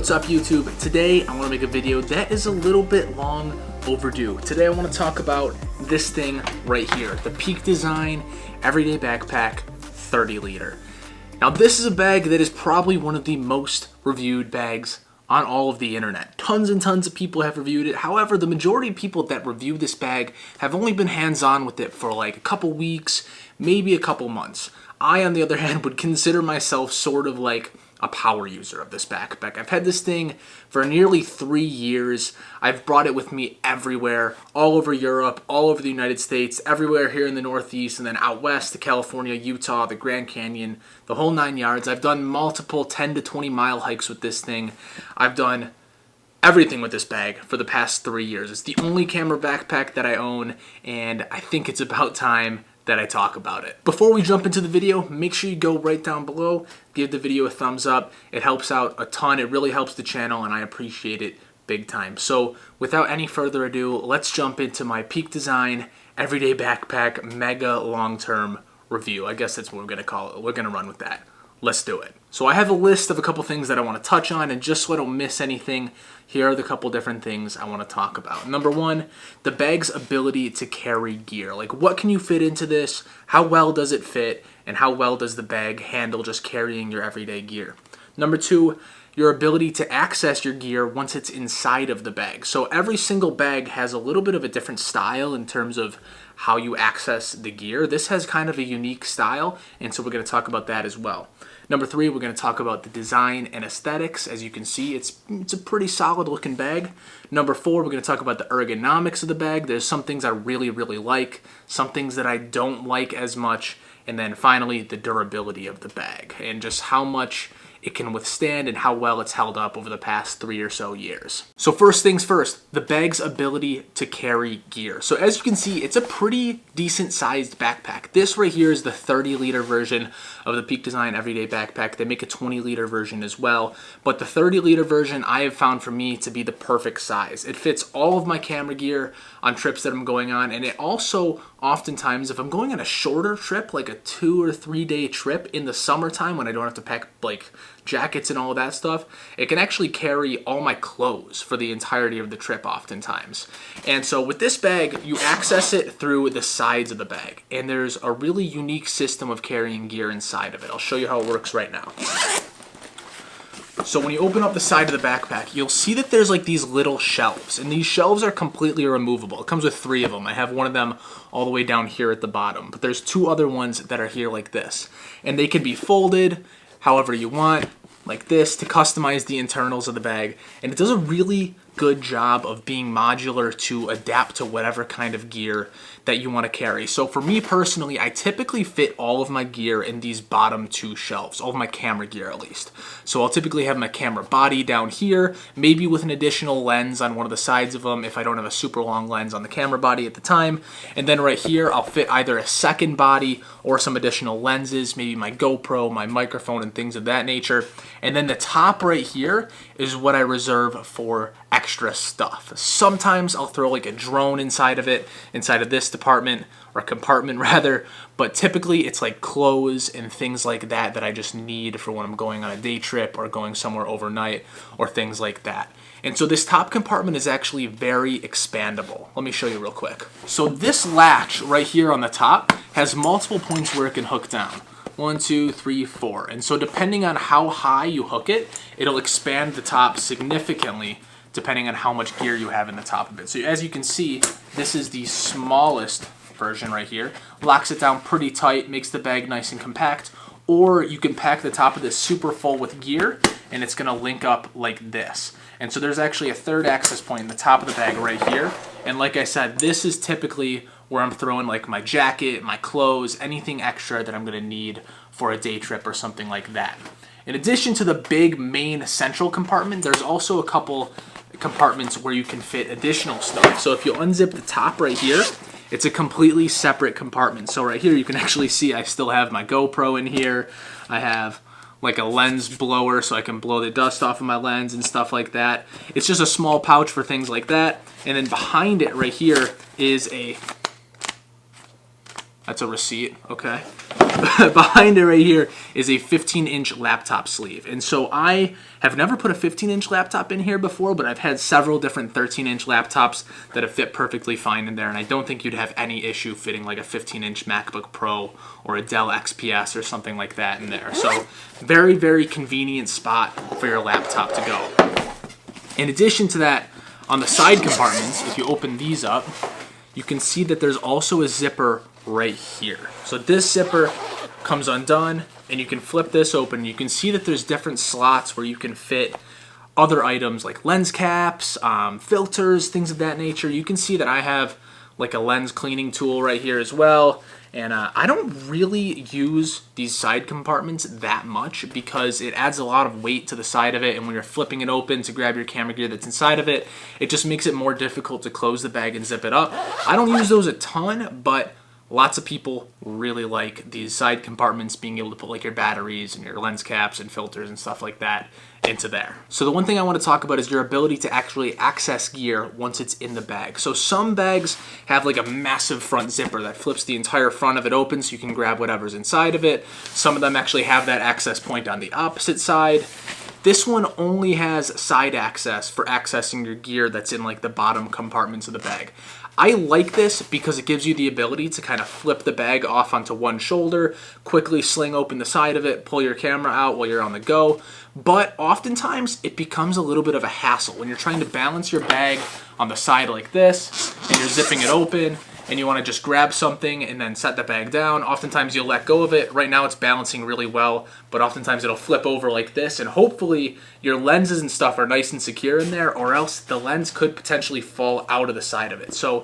What's up YouTube? Today I want to make a video that is a little bit long overdue. Today I want to talk about this thing right here, the Peak Design Everyday Backpack 30 liter. Now this is a bag that is probably one of the most reviewed bags on all of the internet. Tons and tons of people have reviewed it. However, the majority of people that review this bag have only been hands-on with it for like a couple weeks, maybe a couple months. I, on the other hand, would consider myself sort of like a power user of this backpack. I've had this thing for nearly 3 years. I've brought it with me everywhere, all over Europe, all over the United States, everywhere here in the Northeast, and then out west to California, Utah, the Grand Canyon, the whole 9 yards. I've done multiple 10 to 20 mile hikes with this thing. I've done everything with this bag for the past 3 years. It's the only camera backpack that I own, and I think it's about time that I talk about it. Before we jump into the video, make sure you go right down below, give the video a thumbs up. It helps out a ton. It really helps the channel, and I appreciate it big time. So without any further ado, let's jump into my Peak Design Everyday Backpack Mega Long-Term Review. I guess that's what we're gonna call it. We're gonna run with that. Let's do it. So I have a list of a couple things that I want to touch on, and just so I don't miss anything, here are the couple different things I want to talk about. Number one, the bag's ability to carry gear. Like, what can you fit into this? How well does it fit? And how well does the bag handle just carrying your everyday gear? Number two, your ability to access your gear once it's inside of the bag. So every single bag has a little bit of a different style in terms of how you access the gear. This has kind of a unique style, and so we're going to talk about that as well. Number three, we're going to talk about the design and aesthetics. As you can see, it's a pretty solid looking bag. Number four, we're going to talk about the ergonomics of the bag. There's some things I really like, some things that I don't like as much, and then finally the durability of the bag and just how much it can withstand and how well it's held up over the past 3 or so years. So first things first, the bag's ability to carry gear. So as you can see, it's a pretty decent sized backpack. This right here is the 30 liter version of the Peak Design Everyday Backpack. They make a 20 liter version as well, but the 30 liter version I have found for me to be the perfect size. It fits all of my camera gear on trips that I'm going on, and it also oftentimes, if I'm going on a shorter trip, like a 2 or 3 day trip in the summertime when I don't have to pack like jackets and all of that stuff, it can actually carry all my clothes for the entirety of the trip oftentimes. And so with this bag, you access it through the sides of the bag, and there's a really unique system of carrying gear inside of it. I'll show you how it works right now. So when you open up the side of the backpack, you'll see that there's like these little shelves, and these shelves are completely removable. It comes with 3 of them. I have one of them all the way down here at the bottom, but there's 2 other ones that are here like this, and they can be folded however you want, like this, to customize the internals of the bag. And it does a really good job of being modular to adapt to whatever kind of gear that you want to carry. So for me personally, I typically fit all of my gear in these bottom 2 shelves, all of my camera gear at least. So I'll typically have my camera body down here, maybe with an additional lens on one of the sides of them if I don't have a super long lens on the camera body at the time. And then right here, I'll fit either a second body or some additional lenses, maybe my GoPro, my microphone, and things of that nature. And then the top right here is what I reserve for extra stuff. Sometimes I'll throw like a drone inside of it, inside of this department, or compartment rather, but typically it's like clothes and things like that that I just need for when I'm going on a day trip or going somewhere overnight or things like that. And so this top compartment is actually very expandable. Let me show you real quick. So this latch right here on the top has multiple points where it can hook down. 1, 2, 3, 4. And so depending on how high you hook it, it'll expand the top significantly depending on how much gear you have in the top of it. So as you can see, this is the smallest version right here. Locks it down pretty tight, makes the bag nice and compact. Or you can pack the top of this super full with gear, and it's gonna link up like this. And so there's actually a third access point in the top of the bag right here. And like I said, this is typically where I'm throwing like my jacket, my clothes, anything extra that I'm gonna need for a day trip or something like that. In addition to the big main central compartment, there's also a couple compartments where you can fit additional stuff. So if you unzip the top right here, it's a completely separate compartment. So right here you can actually see I still have my GoPro in here. I have like a lens blower so I can blow the dust off of my lens and stuff like that. It's just a small pouch for things like that. And then behind it right here is a That's a receipt, okay? Behind it right here is a 15-inch laptop sleeve. And so I have never put a 15-inch laptop in here before, but I've had several different 13-inch laptops that have fit perfectly fine in there, and I don't think you'd have any issue fitting like a 15-inch MacBook Pro or a Dell XPS or something like that in there. So very, very convenient spot for your laptop to go. In addition to that, on the side compartments, if you open these up, you can see that there's also a zipper right here. So this zipper comes undone, and you can flip this open. You can see that there's different slots where you can fit other items like lens caps, filters, things of that nature. You can see that I have like a lens cleaning tool right here as well. And I don't really use these side compartments that much because it adds a lot of weight to the side of it, and when you're flipping it open to grab your camera gear that's inside of it, it just makes it more difficult to close the bag and zip it up. I don't use those a ton, but lots of people really like these side compartments, being able to put like your batteries and your lens caps and filters and stuff like that into there. So the one thing I want to talk about is your ability to actually access gear once it's in the bag. So some bags have like a massive front zipper that flips the entire front of it open so you can grab whatever's inside of it. Some of them actually have that access point on the opposite side. This one only has side access for accessing your gear that's in like the bottom compartments of the bag. I like this because it gives you the ability to kind of flip the bag off onto one shoulder, quickly sling open the side of it, pull your camera out while you're on the go. But oftentimes it becomes a little bit of a hassle when you're trying to balance your bag on the side like this and you're zipping it open and you want to just grab something and then set the bag down. Oftentimes you'll let go of it. Right now it's balancing really well, but oftentimes it'll flip over like this, and hopefully your lenses and stuff are nice and secure in there, or else the lens could potentially fall out of the side of it. So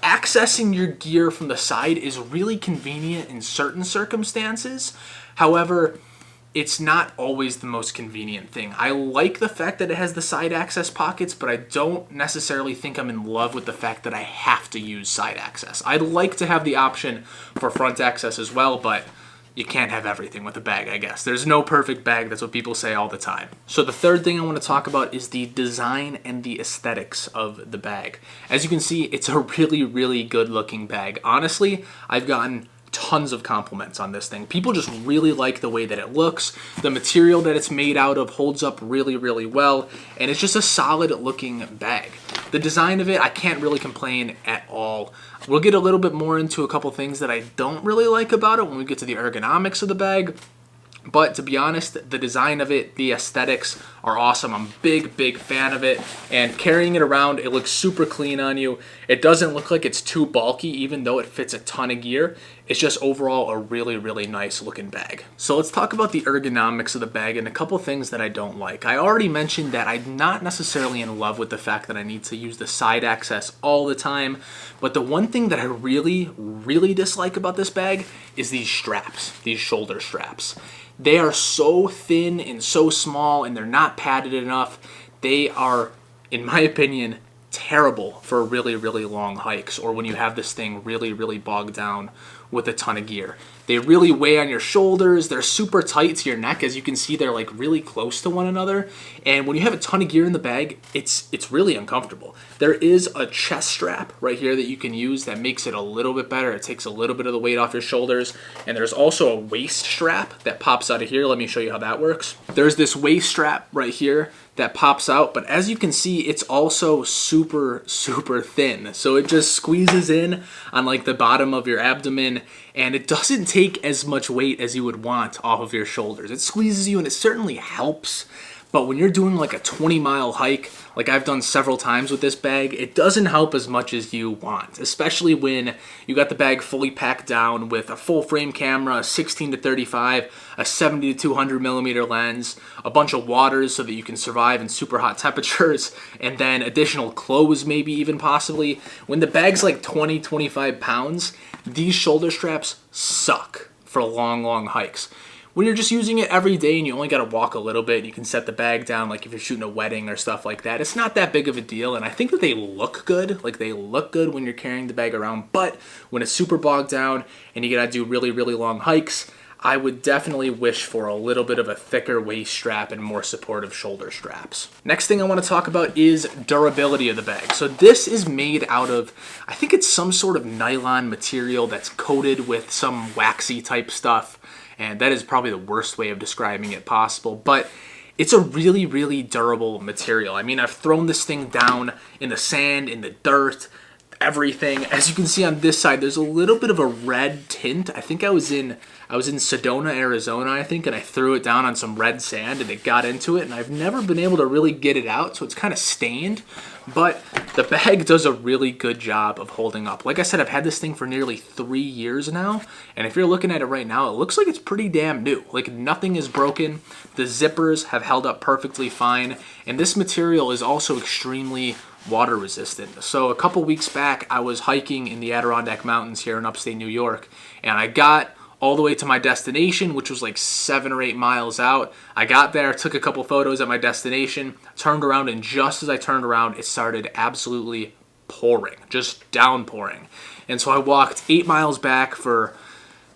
accessing your gear from the side is really convenient in certain circumstances. However, it's not always the most convenient thing. I like the fact that it has the side access pockets, but I don't necessarily think I'm in love with the fact that I have to use side access. I'd like to have the option for front access as well, but you can't have everything with a bag, I guess. There's no perfect bag. That's what people say all the time. So the third thing I want to talk about is the design and the aesthetics of the bag. As you can see, it's a really, really good looking bag. Honestly, I've gotten tons of compliments on this thing. People just really like the way that it looks. The material that it's made out of holds up really, really well, and it's just a solid looking bag. The design of it, I can't really complain at all. We'll get a little bit more into a couple things that I don't really like about it when we get to the ergonomics of the bag. But to be honest, the design of it, the aesthetics are awesome. I'm a big, big fan of it. And carrying it around, it looks super clean on you. It doesn't look like it's too bulky, even though it fits a ton of gear. It's just overall a really, really nice looking bag. So let's talk about the ergonomics of the bag and a couple things that I don't like. I already mentioned that I'm not necessarily in love with the fact that I need to use the side access all the time. But the one thing that I really, really dislike about this bag is these straps, these shoulder straps. They are so thin and so small, and they're not padded enough. They are, in my opinion, terrible for really, really long hikes, or when you have this thing really, really bogged down with a ton of gear. They really weigh on your shoulders. They're super tight to your neck. As you can see, they're like really close to one another. And when you have a ton of gear in the bag, it's really uncomfortable. There is a chest strap right here that you can use that makes it a little bit better. It takes a little bit of the weight off your shoulders. And there's also a waist strap that pops out of here. Let me show you how that works. There's this waist strap right here that pops out, but as you can see, it's also super, super thin. So it just squeezes in on like the bottom of your abdomen, and it doesn't take as much weight as you would want off of your shoulders. It squeezes you, and it certainly helps. But when you're doing like a 20-mile hike, like I've done several times with this bag, it doesn't help as much as you want, especially when you got the bag fully packed down with a full frame camera, a 16-35, a 70-200 millimeter lens, a bunch of waters so that you can survive in super hot temperatures, and then additional clothes maybe even possibly. When the bag's like 20-25 pounds, these shoulder straps suck for long, long hikes. When you're just using it every day and you only got to walk a little bit, you can set the bag down like if you're shooting a wedding or stuff like that. It's not that big of a deal, and I think that they look good. Like, they look good when you're carrying the bag around, but when it's super bogged down and you got to do really, really long hikes, I would definitely wish for a little bit of a thicker waist strap and more supportive shoulder straps. Next thing I want to talk about is durability of the bag. So this is made out of, I think it's some sort of nylon material that's coated with some waxy type stuff. And that is probably the worst way of describing it possible. But it's a really, really durable material. I mean, I've thrown this thing down in the sand, in the dirt, everything. As you can see on this side, there's a little bit of a red tint. I think I was in Sedona, Arizona, I think, and I threw it down on some red sand and it got into it, and I've never been able to really get it out, so it's kind of stained. But the bag does a really good job of holding up. Like I said, I've had this thing for nearly 3 years now, and if you're looking at it right now, it looks like it's pretty damn new. Like, nothing is broken. The zippers have held up perfectly fine, and this material is also extremely water resistant. So a couple weeks back, I was hiking in the Adirondack Mountains here in upstate New York, and I got all the way to my destination, which was like 7 or 8 miles out. I got there, took a couple photos at my destination, turned around, and just as I turned around, it started absolutely pouring, just downpouring. And so I walked 8 miles back for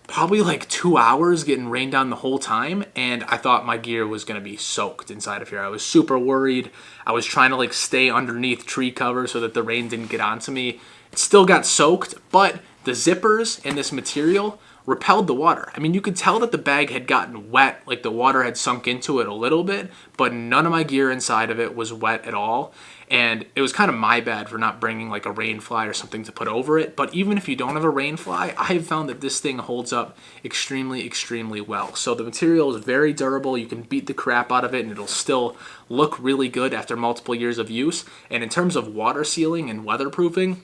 probably like 2 hours, getting rained on the whole time, and I thought my gear was going to be soaked inside of here. I was super worried. I was trying to like stay underneath tree cover so that the rain didn't get onto me. It still got soaked, but the zippers and this material repelled the water. I mean, you could tell that the bag had gotten wet, like the water had sunk into it a little bit, but none of my gear inside of it was wet at all. And it was kind of my bad for not bringing like a rain fly or something to put over it. But even if you don't have a rain fly, I have found that this thing holds up extremely, extremely well. So the material is very durable. You can beat the crap out of it and it'll still look really good after multiple years of use. And in terms of water sealing and weatherproofing,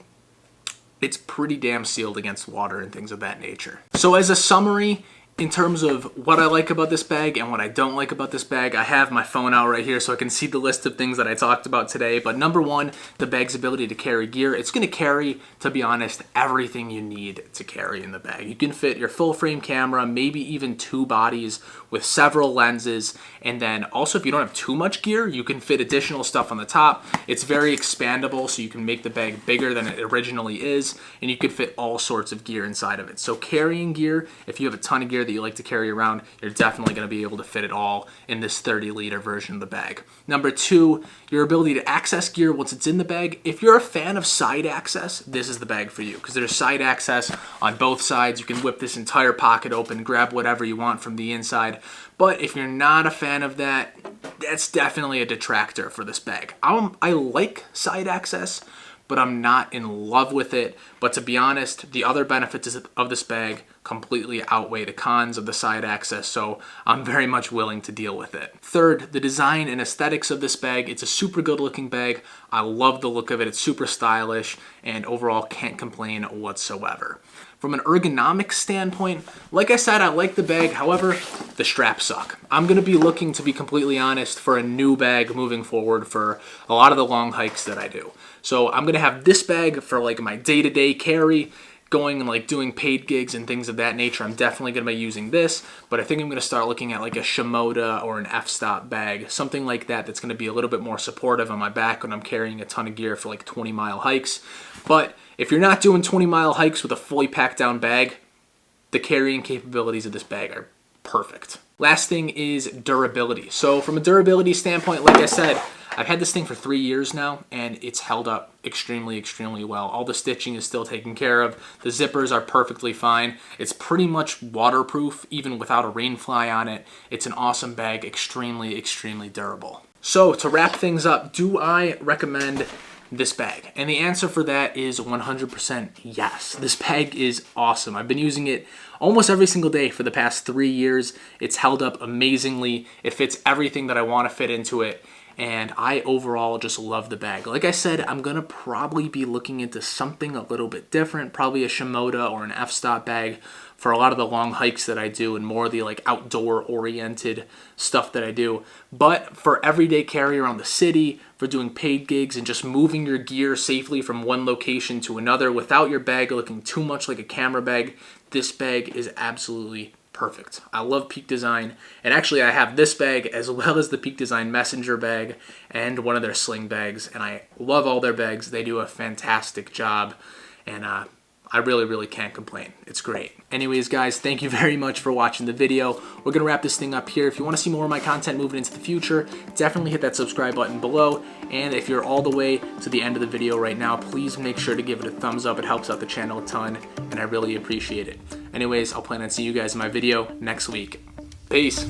it's pretty damn sealed against water and things of that nature. So as a summary, in terms of what I like about this bag and what I don't like about this bag, I have my phone out right here so I can see the list of things that I talked about today. But number one, the bag's ability to carry gear. It's going to carry, to be honest, everything you need to carry in the bag. You can fit your full frame camera, maybe even 2 bodies with several lenses. And then also, if you don't have too much gear, you can fit additional stuff on the top. It's very expandable, so you can make the bag bigger than it originally is, and you could fit all sorts of gear inside of it. So carrying gear, if you have a ton of gear that you like to carry around, you're definitely going to be able to fit it all in this 30-liter version of the bag. Number two, your ability to access gear once it's in the bag. If you're a fan of side access, this is the bag for you, because there's side access on both sides. You can whip this entire pocket open, grab whatever you want from the inside. But if you're not a fan of that, that's definitely a detractor for this bag. I like side access, but I'm not in love with it. But to be honest, the other benefits of this bag completely outweigh the cons of the side access, so I'm very much willing to deal with it. Third, the design and aesthetics of this bag. It's a super good looking bag. I love the look of it. It's super stylish, and overall can't complain whatsoever. From an ergonomic standpoint, like I said, I like the bag. However, the straps suck. I'm going to be looking, to be completely honest, for a new bag moving forward for a lot of the long hikes that I do. So I'm going to have this bag for like my day-to-day carry, going and like doing paid gigs and things of that nature. I'm definitely going to be using this, but I think I'm going to start looking at like a Shimoda or an f-stop bag, something like that that's going to be a little bit more supportive on my back when I'm carrying a ton of gear for like 20-mile hikes. But if you're not doing 20-mile hikes with a fully packed down bag, the carrying capabilities of this bag are perfect. Last thing is durability. So from a durability standpoint, like I said, I've had this thing for 3 years now, and it's held up extremely, extremely well. All the stitching is still taken care of. The zippers are perfectly fine. It's pretty much waterproof, even without a rain fly on it. It's an awesome bag, extremely, extremely durable. So to wrap things up, do I recommend this bag? And the answer for that is 100% yes. This bag is awesome. I've been using it almost every single day for the past 3 years. It's held up amazingly. It fits everything that I want to fit into it. And I overall just love the bag. Like I said, I'm going to probably be looking into something a little bit different, probably a Shimoda or an f-stop bag for a lot of the long hikes that I do and more of the like outdoor oriented stuff that I do. But for everyday carry around the city, for doing paid gigs and just moving your gear safely from one location to another without your bag looking too much like a camera bag, this bag is absolutely perfect. I love Peak Design, and actually I have this bag as well as the Peak Design Messenger bag and one of their sling bags, and I love all their bags. They do a fantastic job, and I really can't complain. It's great. Anyways, guys, thank you very much for watching the video. We're gonna wrap this thing up here. If you wanna see more of my content moving into the future, definitely hit that subscribe button below. And if you're all the way to the end of the video right now, please make sure to give it a thumbs up. It helps out the channel a ton, and I really appreciate it. Anyways, I'll plan on seeing you guys in my video next week. Peace.